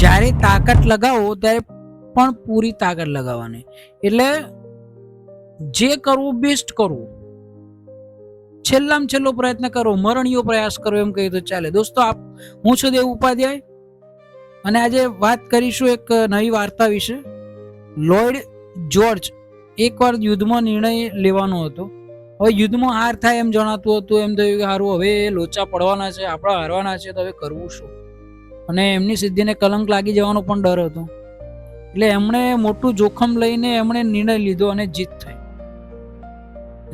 જ્યારે તાકાત લગાવો ત્યારે પણ પૂરી તાકાત લગાવવાની. એટલે જે કરવું બેસ્ટ કરવું, છેલ્લામાં છેલ્લો પ્રયત્ન કરો, મરણીયો પ્રયાસ કરો એમ કહીએ તો ચાલે. દોસ્તો, હું છું દેવ ઉપાધ્યાય અને આજે વાત કરીશું એક નવી વાર્તા વિશે. લોર્ડ જ્યોર્જ એકવાર યુદ્ધમાં નિર્ણય લેવાનો હતો. હવે યુદ્ધમાં હાર થાય એમ જણાતું હતું. એમ થયું કે સારું, હવે લોચા પડવાના છે, આપણા હારવાના છે, તો હવે કરવું શું? અને એમની સિદ્ધિને કલંક લાગી જવાનો પણ ડર હતો. એટલે એમણે મોટું જોખમ લઈને એમણે નિર્ણય લીધો અને જીત થઈ.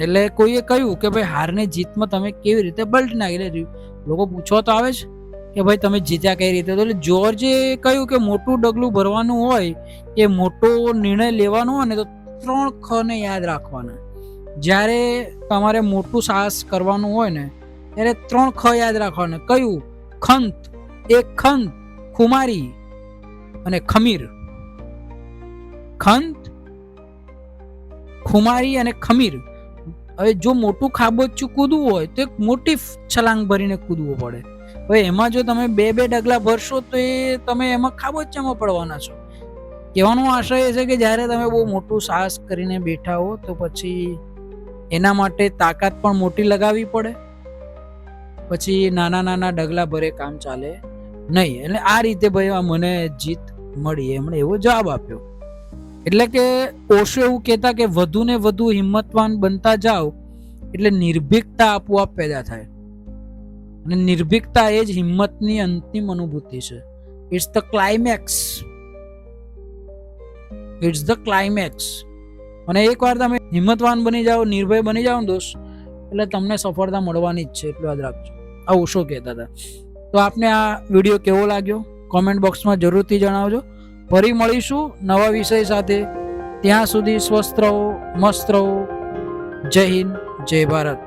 એટલે કોઈએ કહ્યું કે ભાઈ, હારને જીતમાં તમે કેવી રીતે પલટી નાખી? એટલે લોકો પૂછવા તો આવે છે કે ભાઈ તમે જીત્યા કઈ રીતે? એટલે જ્યોર્જે કહ્યું કે મોટું ડગલું ભરવાનું હોય, એ મોટો નિર્ણય લેવાનો હોય ને, તો 3 ખ ને યાદ રાખવાના. જ્યારે તમારે મોટું સાહસ કરવાનું હોય ને, ત્યારે 3 ખ યાદ રાખવાના. કયું? ખંત, એક ખંત, ખુમારી અને ખમીર. ખંત, ખુમારી અને ખમીર. હવે જો મોટું ખાબોચિયું કૂદવું હોય તો એક મોટી છલાંગ ભરીને કૂદવું પડે. હવે એમાં જો તમે 2 ડગલા ભરશો તો એ તમે એમાં ખાબોચિયામાં પડવાના છો. કહેવાનો આશય એ છે કે જ્યારે તમે બહુ મોટું સાહસ કરીને બેઠા હો તો પછી એના માટે તાકાત પણ મોટી લગાવવી પડે. પછી નાના નાના ડગલા ભરે કામ ચાલે નહીં. એટલે આ રીતે ભાઈ મને જીત મળી, એમણે એવો જવાબ આપ્યો. એટલે કે ઓશો એવું કહેતા કે વધુ ને વધુ હિંમતવાન બનતા જાઓ એટલે નિર્ભીકતા આપોઆપ પેદા થાય. અને નિર્ભીકતા એ જ હિંમતની અંતિમ અનુભૂતિ છે. It's the climax. It's the climax. અને એકવાર તમે હિંમતવાન બની જાઓ, નિર્ભય બની જાઓ ને દોસ્ત, એટલે તમને સફળતા મળવાની જ છે. એટલું યાદ રાખજો. આ ઓશો કહેતા હતા. તો આપને આ વિડીયો કેવો લાગ્યો કોમેન્ટ બોક્સમાં જરૂરથી જણાવજો. ફરી મળીશું નવા વિષય સાથે. ત્યાં સુધી સ્વસ્થ રહો, મસ્ત રહો. જય હિન્દ, જય ભારત.